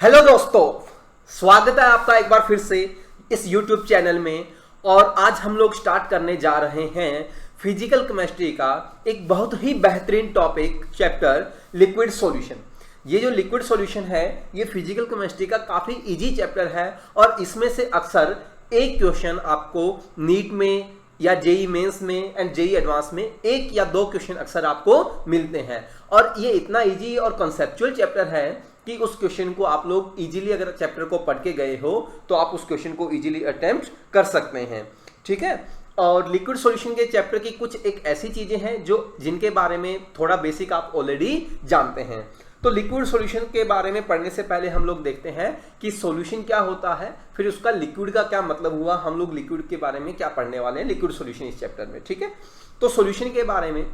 Hello दोस्तों, स्वागत है आपका एक बार फिर से इस YouTube चैनल में। और आज हम लोग स्टार्ट करने जा रहे हैं फिजिकल केमिस्ट्री का एक बहुत ही बेहतरीन टॉपिक, चैप्टर लिक्विड सॉल्यूशन। ये जो लिक्विड सॉल्यूशन है ये फिजिकल केमिस्ट्री का काफ़ी इजी चैप्टर है और इसमें से अक्सर एक क्वेश्चन आपको नीट में या जेई मेंस में एंड जेई एडवांस में एक या दो क्वेश्चन अक्सर आपको मिलते हैं। और ये इतना इजी और कॉन्सेप्चुअल चैप्टर है कि उस क्वेश्चन को आप लोग इजीली, अगर चैप्टर को पढ़ के गए हो तो आप उस क्वेश्चन को इजीली अटेम्प्ट कर सकते हैं। ठीक है। और लिक्विड सॉल्यूशन के चैप्टर की कुछ एक ऐसी चीजें हैं जो जिनके बारे में थोड़ा बेसिक आप ऑलरेडी जानते हैं। तो लिक्विड सॉल्यूशन के बारे में पढ़ने से पहले हम लोग देखते हैं कि सॉल्यूशन क्या होता है, फिर उसका लिक्विड का क्या मतलब हुआ। हम लोग लिक्विड के बारे में क्या पढ़ने वाले हैं लिक्विड सॉल्यूशन इस चैप्टर में। ठीक है। तो सॉल्यूशन के बारे में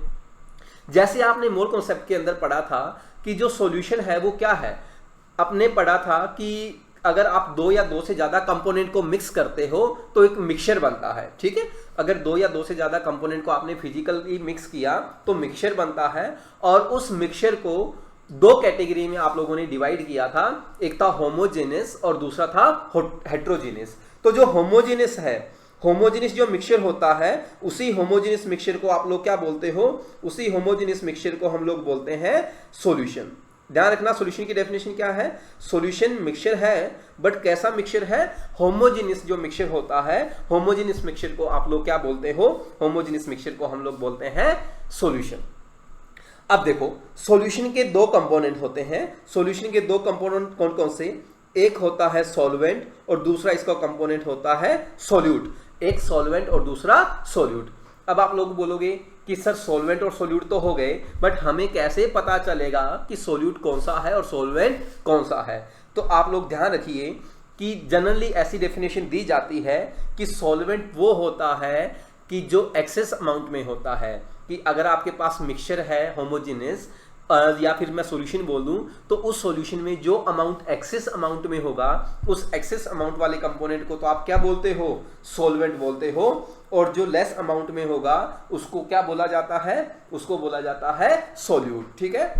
जैसे आपने मोल कॉन्सेप्ट के अंदर पढ़ा था कि जो सॉल्यूशन है वो क्या है, आपने पढ़ा था कि अगर आप दो या दो से ज्यादा कंपोनेंट को मिक्स करते हो तो एक मिक्सचर बनता है। ठीक है। अगर दो या दो से ज्यादा कंपोनेंट को आपने फिजिकली मिक्स किया तो मिक्सचर बनता है। और उस मिक्सचर को दो कैटेगरी में आप लोगों ने डिवाइड किया था, एक था होमोजेनस और दूसरा था हेट्रोजेनस। तो जो होमोजेनस है, होमोजेनस जो मिक्सचर होता है, उसी होमोजेनस मिक्सचर को आप लोग क्या बोलते हो, उसी होमोजेनस मिक्सचर को हम लोग बोलते हैं सॉल्यूशन। ध्यान रखना, सॉल्यूशन की डेफिनेशन क्या है। सॉल्यूशन मिक्सचर है, बट कैसा मिक्सचर है, होमोजेनस जो मिक्सचर होता है, होमोजेनस मिक्सचर को आप लोग क्या बोलते हो, होमोजेनस मिक्सचर को हम लोग बोलते हैं सॉल्यूशन। अब देखो, सॉल्यूशन के दो कंपोनेंट होते हैं। सॉल्यूशन के दो कंपोनेंट कौन कौन से, एक होता है सॉल्वेंट और दूसरा इसका कंपोनेंट होता है सॉल्यूट। एक सॉल्वेंट और दूसरा सॉल्यूट। अब आप लोग बोलोगे कि सर सॉल्वेंट और सॉल्यूट तो हो गए, बट हमें कैसे पता चलेगा कि सॉल्यूट कौन सा है और सॉल्वेंट कौन सा है। तो आप लोग ध्यान रखिए कि जनरली ऐसी डेफिनेशन दी जाती है कि सॉल्वेंट वो होता है कि जो एक्सेस अमाउंट में होता है। कि अगर आपके पास मिक्सचर है होमोजेनस या फिर मैं सॉल्यूशन बोल दूं तो उस सॉल्यूशन में जो अमाउंट एक्सेस अमाउंट में होगा, उस एक्सेस अमाउंट वाले कंपोनेंट को तो आप क्या बोलते हो, सॉल्वेंट बोलते हो। और जो लेस अमाउंट में होगा उसको क्या बोला जाता है, उसको बोला जाता है सॉल्यूट। ठीक है।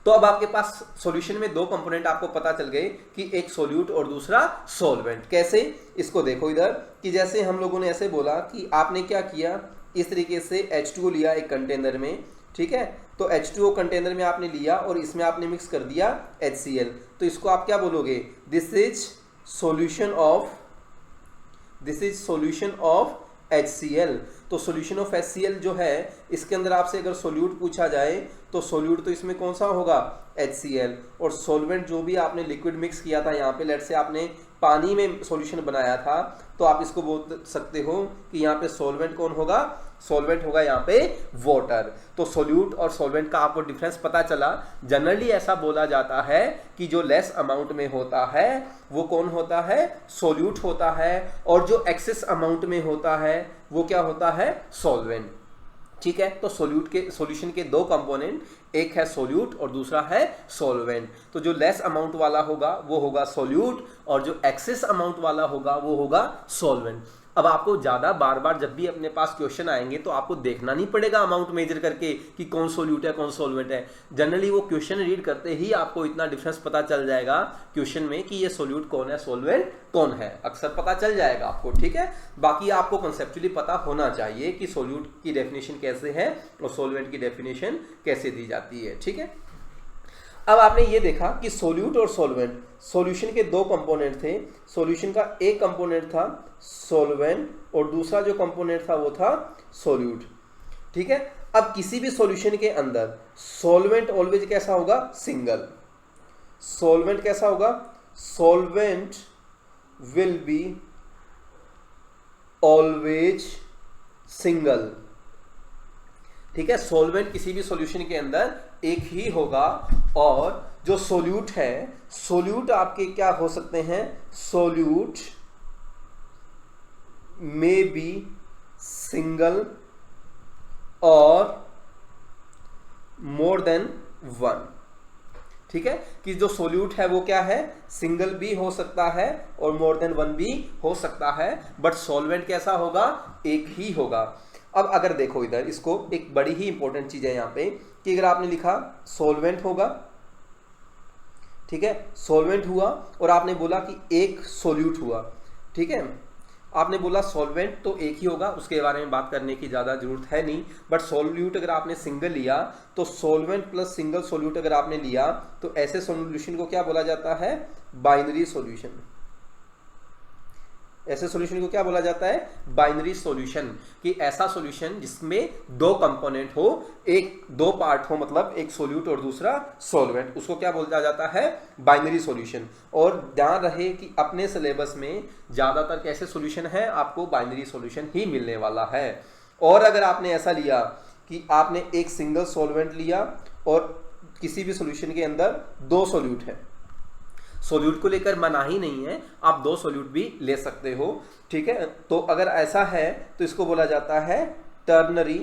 तो अब आपके पास सॉल्यूशन में दो कंपोनेंट आपको पता चल गए कि एक सॉल्यूट और दूसरा सॉल्वेंट। कैसे, इसको देखो इधर कि जैसे हम लोगों ने ऐसे बोला कि आपने क्या किया, इस तरीके से H2O लिया एक कंटेनर में। ठीक है। तो H2O कंटेनर में आपने लिया और इसमें आपने मिक्स कर दिया HCl। तो इसको आप क्या बोलोगे, this is solution of HCl। तो सॉल्यूशन ऑफ HCl जो है, इसके अंदर आपसे अगर सॉल्यूट पूछा जाए तो सॉल्यूट तो इसमें कौन सा होगा, HCl। और सॉल्वेंट जो भी आपने लिक्विड मिक्स किया था, यहाँ पे लेट से आपने पानी में सॉल्यूशन बनाया था, तो आप इसको बोल सकते हो कि यहाँ पे सॉल्वेंट कौन होगा, सॉल्वेंट होगा यहाँ पे वाटर। तो सॉल्यूट और सॉल्वेंट का आपको डिफरेंस पता चला। जनरली ऐसा बोला जाता है कि जो लेस अमाउंट में होता है वो कौन होता है, सॉल्यूट होता है, और जो एक्सेस अमाउंट में होता है वो क्या होता है, सॉल्वेंट। ठीक है। तो सॉल्यूशन के दो कंपोनेंट, एक है सॉल्यूट और दूसरा है सॉल्वेंट। तो जो लेस अमाउंट वाला होगा वो होगा सॉल्यूट और जो एक्सेस अमाउंट वाला होगा वो होगा सॉल्वेंट। अब आपको ज्यादा बार बार जब भी अपने पास क्वेश्चन आएंगे तो आपको देखना नहीं पड़ेगा अमाउंट मेजर करके कि कौन सॉल्यूट है कौन सॉल्वेंट है। जनरली वो क्वेश्चन रीड करते ही आपको इतना डिफरेंस पता चल जाएगा क्वेश्चन में कि ये सॉल्यूट कौन है, सॉल्वेंट कौन है, अक्सर पता चल जाएगा आपको। ठीक है। बाकी आपको कंसेप्चुअली पता होना चाहिए कि सॉल्यूट की डेफिनेशन कैसे है और सॉल्वेंट की डेफिनेशन कैसे दी जाती है। ठीक है। अब आपने ये देखा कि सॉल्यूट और सॉल्वेंट, सॉल्यूशन के दो कंपोनेंट थे। सॉल्यूशन का एक कंपोनेंट था सॉल्वेंट और दूसरा जो कंपोनेंट था वो था सॉल्यूट। ठीक है। अब किसी भी सॉल्यूशन के अंदर सॉल्वेंट ऑलवेज कैसा होगा, सिंगल। सॉल्वेंट कैसा होगा, solvent will be always single. ठीक है। सॉल्वेंट किसी भी सॉल्यूशन के अंदर एक ही होगा। और जो सॉल्यूट है, सॉल्यूट आपके क्या हो सकते हैं, सॉल्यूट मे बी सिंगल और मोर देन वन। ठीक है। कि जो सॉल्यूट है वो क्या है, सिंगल भी हो सकता है और मोर देन वन भी हो सकता है, बट सॉल्वेंट कैसा होगा, एक ही होगा। अब अगर देखो इधर, इसको एक बड़ी ही इंपॉर्टेंट चीज है यहाँ पे कि अगर आपने लिखा सॉल्वेंट होगा, ठीक है, सॉल्वेंट हुआ और आपने बोला कि एक सोल्यूट हुआ, ठीक है, आपने बोला सॉल्वेंट तो एक ही होगा, उसके बारे में बात करने की ज़्यादा जरूरत है नहीं, बट सोल्यूट अगर आपने सिंगल लिया तो सॉल्वेंट प्लस सिंगल सोल्यूट अगर आपने लिया तो ऐसे सॉल्यूशन को क्या बोला जाता है, बाइनरी सॉल्यूशन। ऐसे सॉल्यूशन को क्या बोला जाता है, बाइनरी सॉल्यूशन, कि ऐसा सॉल्यूशन जिसमें दो कंपोनेंट हो, एक दो पार्ट हो, मतलब एक सोल्यूट और दूसरा सॉल्वेंट, उसको क्या बोला जाता है, बाइनरी सॉल्यूशन। और ध्यान रहे कि अपने सिलेबस में ज्यादातर कैसे सॉल्यूशन है, आपको बाइनरी सॉल्यूशन ही मिलने वाला है। और अगर आपने ऐसा लिया कि आपने एक सिंगल सॉल्वेंट लिया और किसी भी सॉल्यूशन के अंदर दो सोल्यूट है, सोल्यूट को लेकर मना ही नहीं है, आप दो सोल्यूट भी ले सकते हो, ठीक है। तो अगर ऐसा है तो इसको बोला जाता है टर्नरी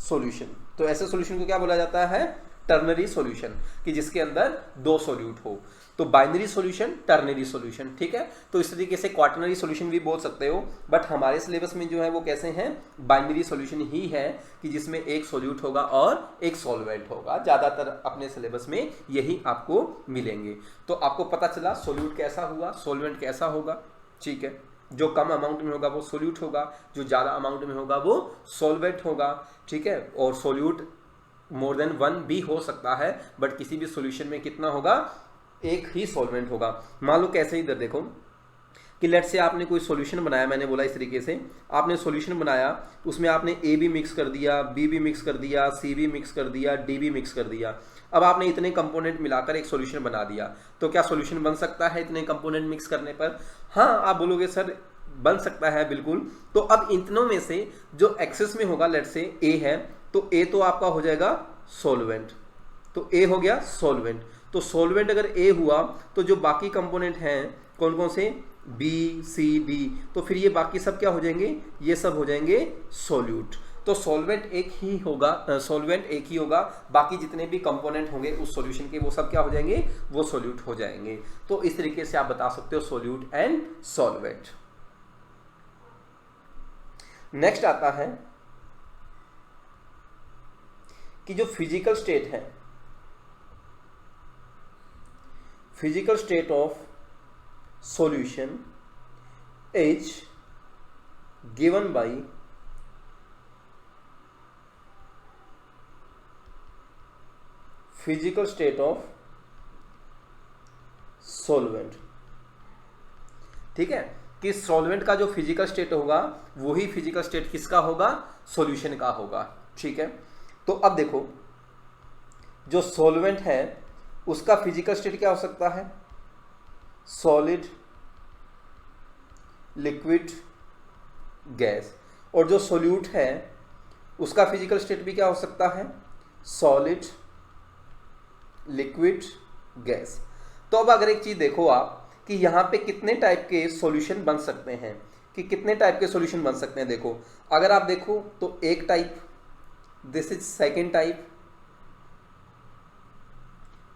सॉल्यूशन। तो ऐसे सॉल्यूशन को क्या बोला जाता है, टर्नरी सॉल्यूशन, कि जिसके अंदर दो सोल्यूट हो। तो बाइनरी सॉल्यूशन, टर्नरी सॉल्यूशन, ठीक है। तो इस तरीके से क्वाटरनरी सॉल्यूशन भी बोल सकते हो, बट हमारे सिलेबस में जो है वो कैसे हैं, बाइनरी सॉल्यूशन ही है, कि जिसमें एक सोल्यूट होगा और एक सॉल्वेंट होगा। ज्यादातर अपने सिलेबस में यही आपको मिलेंगे। तो आपको पता चला सोल्यूट कैसा हुआ, सॉल्वेंट कैसा होगा, ठीक है। जो कम अमाउंट में होगा वो सोल्यूट होगा, जो ज्यादा अमाउंट में होगा वो सॉल्वेंट होगा, ठीक है। और सोल्यूट मोर देन वन भी हो सकता है, बट किसी भी सॉल्यूशन में कितना होगा, एक ही सॉल्वेंट होगा। मान लो कैसे, इधर देखो कि लेट से आपने कोई सॉल्यूशन बनाया, मैंने बोला इस तरीके से आपने सॉल्यूशन बनाया, उसमें आपने ए भी मिक्स कर दिया, बी भी मिक्स कर दिया, सी भी मिक्स कर दिया, डी भी मिक्स कर दिया। अब आपने इतने कंपोनेंट मिलाकर एक सॉल्यूशन बना दिया, तो क्या सॉल्यूशन बन सकता है इतने कंपोनेंट मिक्स करने पर? हाँ, आप बोलोगे सर बन सकता है, बिल्कुल। तो अब इतनों में से जो एक्सेस में होगा, लेट से ए है, तो ए तो आपका हो जाएगा सॉल्वेंट, तो ए हो गया सॉल्वेंट। तो सॉल्वेंट अगर ए हुआ तो जो बाकी कंपोनेंट हैं कौन कौन से, बी सी डी, तो फिर ये बाकी सब क्या हो जाएंगे, ये सब हो जाएंगे सॉल्यूट। तो सॉल्वेंट एक ही होगा, सॉल्वेंट एक ही होगा, बाकी जितने भी कंपोनेंट होंगे उस सॉल्यूशन के वो सब क्या हो जाएंगे, वो सॉल्यूट हो जाएंगे। तो इस तरीके से आप बता सकते हो सॉल्यूट एंड सॉल्वेंट। नेक्स्ट आता है कि जो फिजिकल स्टेट है, physical state of solution is given by physical state of solvent, ठीक है, कि सॉल्वेंट का जो फिजिकल स्टेट होगा वही फिजिकल स्टेट किसका होगा, सॉल्यूशन का होगा, ठीक है। तो अब देखो जो सॉल्वेंट है उसका फिजिकल स्टेट क्या हो सकता है, सॉलिड, लिक्विड, गैस। और जो सोल्यूट है उसका फिजिकल स्टेट भी क्या हो सकता है, सॉलिड, लिक्विड, गैस। तो अब अगर एक चीज देखो आप कि यहाँ पे कितने टाइप के सॉल्यूशन बन सकते हैं, कि कितने टाइप के सॉल्यूशन बन सकते हैं। देखो अगर आप देखो तो एक type, this is second type,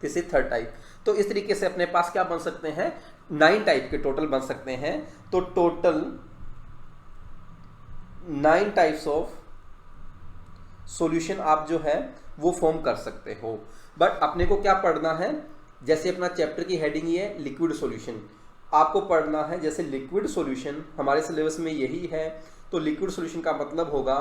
this is third type. तो इस तरीके से अपने पास क्या बन सकते हैं, 9 टाइप के टोटल बन सकते हैं। तो टोटल 9 टाइप्स ऑफ सॉल्यूशन आप जो है वो फॉर्म कर सकते हो। बट अपने को क्या पढ़ना है, जैसे अपना चैप्टर की हेडिंग ही है लिक्विड सॉल्यूशन, आपको पढ़ना है जैसे लिक्विड सॉल्यूशन, हमारे सिलेबस में यही है। तो लिक्विड सॉल्यूशन का मतलब होगा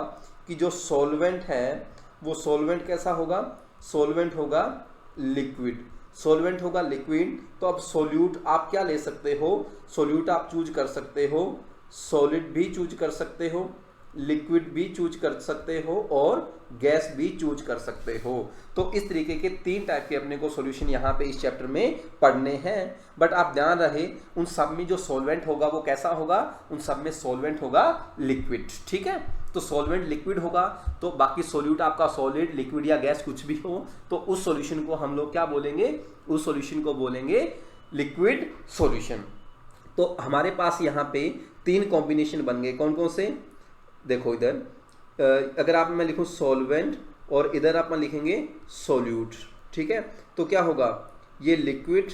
कि जो सॉल्वेंट है वो सॉल्वेंट कैसा होगा, सॉल्वेंट होगा लिक्विड, सॉल्वेंट होगा लिक्विड। तो अब सोल्यूट आप क्या ले सकते हो, सोल्यूट आप चूज कर सकते हो, सॉलिड भी चूज कर सकते हो, लिक्विड भी चूज कर सकते हो और गैस भी चूज कर सकते हो। तो इस तरीके के 3 टाइप के अपने को सॉल्यूशन यहाँ पे इस चैप्टर में पढ़ने हैं। बट आप ध्यान रहे उन सब में जो सॉल्वेंट होगा वो कैसा होगा, उन सब में सॉल्वेंट होगा लिक्विड, ठीक है। तो सॉल्वेंट लिक्विड होगा, तो बाकी सॉल्यूट आपका सॉलिड, लिक्विड या गैस कुछ भी हो, तो उस सॉल्यूशन को हम लोग क्या बोलेंगे, उस सॉल्यूशन को बोलेंगे लिक्विड सॉल्यूशन। तो हमारे पास यहाँ पे 3 कॉम्बिनेशन बन गए, कौन कौन से, देखो इधर अगर आप मैं लिखूं सॉल्वेंट और इधर आप मैं लिखेंगे सॉल्यूट, ठीक है। तो क्या होगा, ये लिक्विड,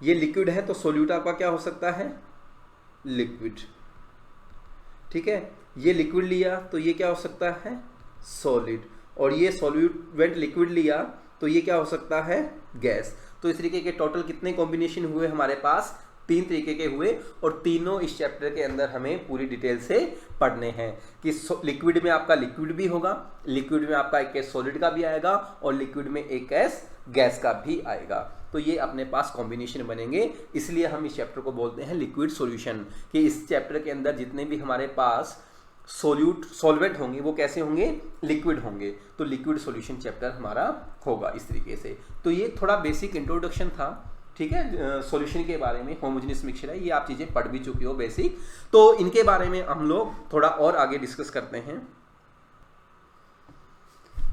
ये लिक्विड है तो सॉल्यूट आपका क्या हो सकता है, लिक्विड, ठीक है। ये लिक्विड लिया तो ये क्या हो सकता है, सॉलिड, और ये सॉल्यूट लिक्विड लिया तो ये क्या हो सकता है, गैस। तो इस तरीके के टोटल कितने कॉम्बिनेशन हुए हमारे पास, 3 तरीके के हुए, और तीनों इस चैप्टर के अंदर हमें पूरी डिटेल से पढ़ने हैं कि लिक्विड में आपका लिक्विड भी होगा, लिक्विड में आपका एक केस सॉलिड का भी आएगा, और लिक्विड में एक केस गैस का भी आएगा। तो ये अपने पास कॉम्बिनेशन बनेंगे, इसलिए हम इस चैप्टर को बोलते हैं लिक्विड सॉल्यूशन, कि इस चैप्टर के अंदर जितने भी हमारे पास सॉल्वेंट होंगे वो कैसे होंगे, लिक्विड होंगे। तो लिक्विड सॉल्यूशन चैप्टर हमारा होगा इस तरीके से। तो ये थोड़ा बेसिक इंट्रोडक्शन था, ठीक है, सॉल्यूशन के बारे में। होमोजेनियस मिक्सचर है, ये आप चीज़ें पढ़ भी चुके हो बेसिक, तो इनके बारे में हम लोग थोड़ा और आगे डिस्कस करते हैं,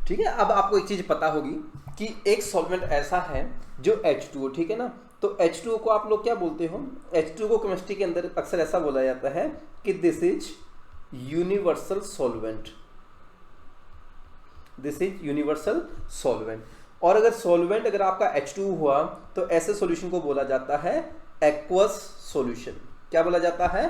ठीक है। अब आपको एक चीज़ पता होगी कि एक सॉल्वेंट ऐसा है जो H2O, ठीक है ना। तो H2O को आप लोग क्या बोलते हो, H2O को केमिस्ट्री के अंदर अक्सर ऐसा बोला जाता है कि this is universal solvent, this is universal solvent. और अगर सॉल्वेंट अगर आपका H2O हुआ तो ऐसे सॉल्यूशन को बोला जाता है एक्वस सॉल्यूशन। क्या बोला जाता है,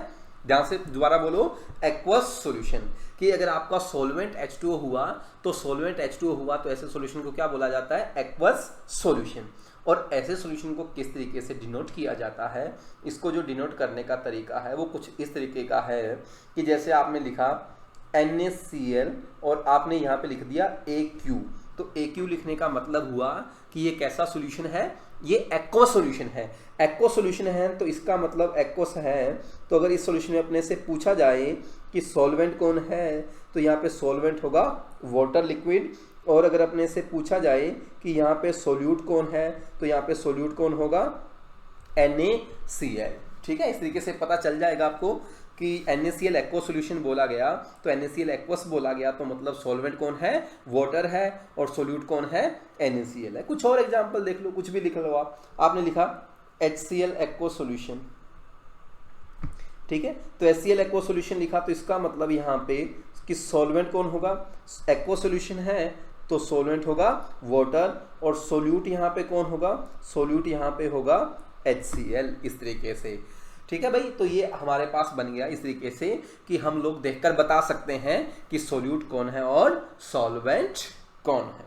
ध्यान से दोबारा बोलो, एक्वस सॉल्यूशन। कि अगर आपका सॉल्वेंट H2O हुआ तो सॉल्वेंट H2O हुआ तो ऐसे सॉल्यूशन को क्या बोला जाता है, एक्वस सॉल्यूशन। और ऐसे सॉल्यूशन को किस तरीके से डिनोट किया जाता है, इसको जो डिनोट करने का तरीका है वो कुछ इस तरीके का है कि जैसे आपने लिखा NaCl और आपने यहाँ पे लिख दिया AQ, तो AQ लिखने का मतलब हुआ कि ये कैसा सॉल्यूशन है, ये एक्वस सॉल्यूशन है। एक्वस सॉल्यूशन है तो इसका मतलब एक्वस है, तो अगर इस सॉल्यूशन में अपने से पूछा जाए कि सॉल्वेंट कौन है, तो यहाँ पे सॉल्वेंट होगा वाटर लिक्विड। और अगर अपने से पूछा जाए कि यहाँ पे सोल्यूट कौन है, तो यहाँ पे सोल्यूट कौन होगा, NaCl, ठीक है। इस तरीके से पता चल जाएगा आपको कि NaCl एक्वस सॉल्यूशन बोला गया, तो NaCl एक्वस बोला गया तो मतलब सॉल्वेंट कौन है, वाटर है, और सोल्यूट कौन है, NaCl है। कुछ और एग्जांपल देख लो, कुछ भी लिख लो आप। आपने लिखा HCl एक्वस सॉल्यूशन, ठीक है। तो HCl एक्वस सॉल्यूशन लिखा तो इसका मतलब यहाँ पे कि सॉल्वेंट कौन होगा, एक्वस सॉल्यूशन है तो सॉल्वेंट होगा वाटर, और सोल्यूट यहाँ पे कौन होगा, सोल्यूट यहाँ पे होगा HCl, इस तरीके से, ठीक है भाई। तो ये हमारे पास बन गया इस तरीके से कि हम लोग देखकर बता सकते हैं कि सोल्यूट कौन है और सॉल्वेंट कौन है।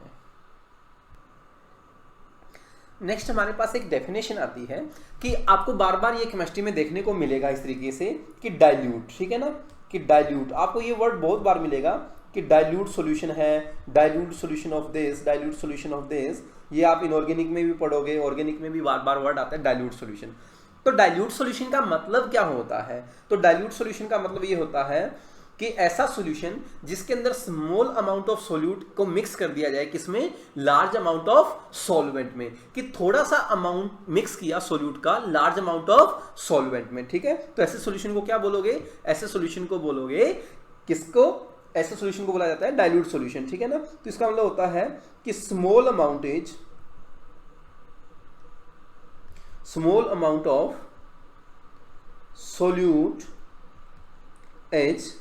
नेक्स्ट हमारे पास एक डेफिनेशन आती है कि आपको बार बार ये केमिस्ट्री में देखने को मिलेगा इस तरीके से कि डाइल्यूट, ठीक है ना, कि डाइल्यूट, आपको ये वर्ड बहुत बार मिलेगा कि डाइल्यूट सॉल्यूशन है, dilute solution of this, dilute solution of this. ये आप इनऑर्गेनिक में भी पढ़ोगे, ऑर्गेनिक में भी बार बार वर्ड आता है डाइल्यूट सॉल्यूशन। तो डाइल्यूट सॉल्यूशन का मतलब क्या होता है, तो डाइल्यूट सॉल्यूशन का मतलब ये होता है कि ऐसा सॉल्यूशन जिसके अंदर स्मॉल अमाउंट ऑफ सॉल्यूट को मिक्स कर दिया जाए, किसमें, लार्ज अमाउंट ऑफ सॉल्वेंट में, कि थोड़ा सा अमाउंट मिक्स किया सॉल्यूट का लार्ज अमाउंट ऑफ सॉल्वेंट में, ठीक है। तो ऐसे सॉल्यूशन को क्या बोलोगे, ऐसे सॉल्यूशन को बोलोगे किसको, ऐसे सॉल्यूशन को बोला जाता है डाइल्यूट सॉल्यूशन, ठीक है ना। तो इसका मतलब होता है कि small amount of solute H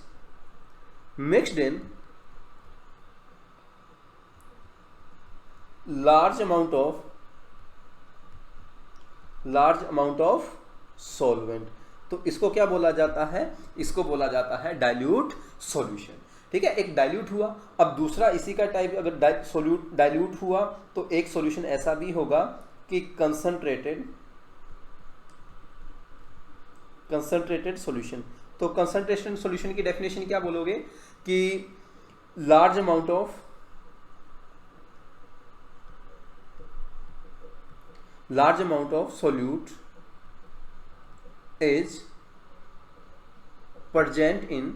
mixed in large amount of solvent, तो इसको क्या बोला जाता है, इसको बोला जाता है डाइल्यूट सॉल्यूशन, ठीक है। एक डाइल्यूट हुआ, अब दूसरा इसी का टाइप, अगर सोल्यूट डाइल्यूट हुआ तो एक सॉल्यूशन ऐसा भी होगा कि कंसंट्रेटेड सॉल्यूशन। तो कंसंट्रेशन सॉल्यूशन की डेफिनेशन क्या बोलोगे कि large amount of solute is present in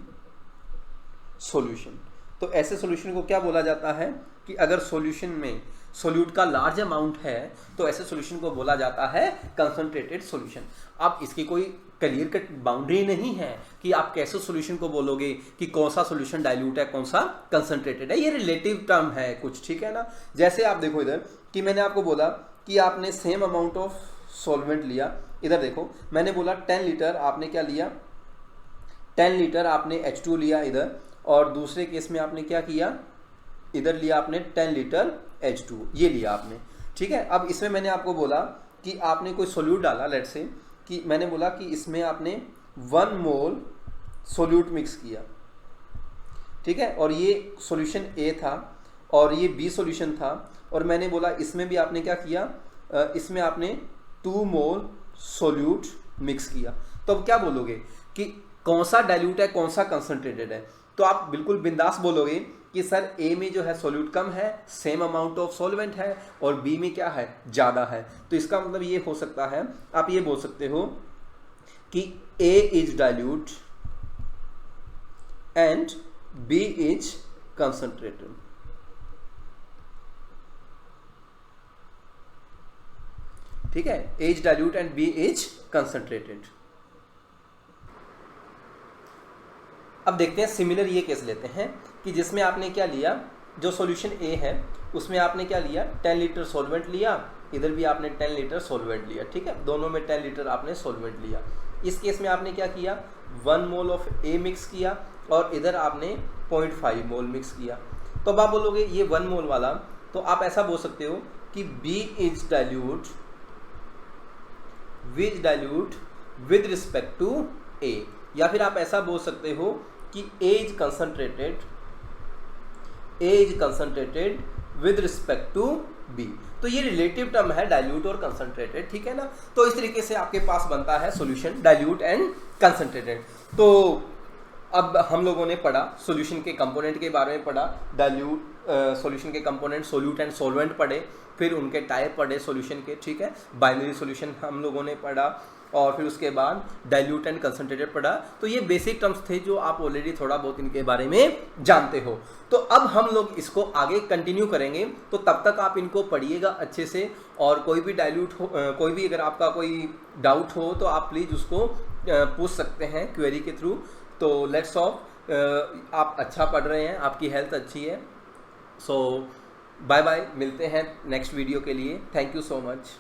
solution. तो ऐसे सॉल्यूशन को क्या बोला जाता है कि अगर सॉल्यूशन में सोल्यूट का लार्ज अमाउंट है तो ऐसे सॉल्यूशन को बोला जाता है कंसंट्रेटेड सॉल्यूशन। अब इसकी कोई क्लियर कट बाउंड्री नहीं है कि आप कैसे सॉल्यूशन को बोलोगे कि कौन सा सॉल्यूशन डाइल्यूट है, कौन सा कंसंट्रेटेड है, ये रिलेटिव टर्म है कुछ, ठीक है ना। जैसे आप देखो इधर कि मैंने आपको बोला कि आपने सेम अमाउंट ऑफ सॉल्वेंट लिया, इधर देखो मैंने बोला 10 लीटर, आपने क्या लिया, 10 लीटर आपने H2 लिया इधर, और दूसरे केस में आपने क्या किया, इधर लिया आपने 10 लीटर H2, ये लिया आपने, ठीक है। अब इसमें मैंने आपको बोला कि आपने कोई सोल्यूट डाला, लेट से कि मैंने बोला कि इसमें आपने 1 मोल सोल्यूट मिक्स किया, ठीक है, और ये सॉल्यूशन ए था और ये बी सॉल्यूशन था, और मैंने बोला इसमें भी आपने क्या किया, इसमें आपने 2 मोल सोल्यूट मिक्स किया। तो अब क्या बोलोगे कि कौन सा डाइल्यूट है कौन सा कंसंट्रेटेड है, तो आप बिल्कुल बिंदास बोलोगे कि सर ए में जो है सोल्यूट कम है, सेम अमाउंट ऑफ सॉल्वेंट है, और बी में क्या है, ज़्यादा है। तो इसका मतलब ये हो सकता है, आप ये बोल सकते हो कि A is dilute and B is concentrated. ठीक है, A is dilute and B is concentrated. अब देखते हैं सिमिलर ये केस लेते हैं कि जिसमें आपने क्या लिया, जो सॉल्यूशन A है उसमें आपने क्या लिया, 10 लीटर सॉल्वेंट लिया, इधर भी आपने 10 लीटर सॉल्वेंट लिया। ठीक है, दोनों में 10 लीटर आपने सॉल्वेंट लिया। इस केस में आपने क्या किया, 1 मोल ऑफ A मिक्स किया और इधर आपने 0.5 मोल मिक्स किया। तो अब आप बोलोगे ये 1 मोल वाला, तो आप ऐसा बोल सकते हो कि B is dilute with respect to A, या फिर आप ऐसा बोल सकते हो कि A is concentrated with respect to B। तो ये रिलेटिव टर्म है डाइल्यूट और कंसंट्रेटेड, ठीक है ना। तो इस तरीके से आपके पास बनता है सॉल्यूशन डाइल्यूट एंड कंसंट्रेटेड। तो अब हम लोगों ने पढ़ा सॉल्यूशन के कंपोनेंट के बारे में, पढ़ा डाइल्यूट सॉल्यूशन के कंपोनेंट सोल्यूट एंड सॉल्वेंट पढ़े, फिर उनके टाइप पढ़े सॉल्यूशन के। ठीक है, बाइनरी सॉल्यूशन हम लोगों ने पढ़ा, और फिर उसके बाद डाइल्यूट एंड कंसंट्रेटेड पढ़ा। तो ये बेसिक टर्म्स थे जो आप ऑलरेडी थोड़ा बहुत इनके बारे में जानते हो। तो अब हम लोग इसको आगे कंटिन्यू करेंगे, तो तब तक आप इनको पढ़िएगा अच्छे से, और कोई भी डाइल्यूट हो, कोई भी अगर आपका कोई डाउट हो तो आप प्लीज़ उसको पूछ सकते हैं क्वेरी के थ्रू। तो लेट्स ऑफ, आप अच्छा पढ़ रहे हैं, आपकी हेल्थ अच्छी है। सो बाय बाय, मिलते हैं नेक्स्ट वीडियो के लिए। Thank you so much.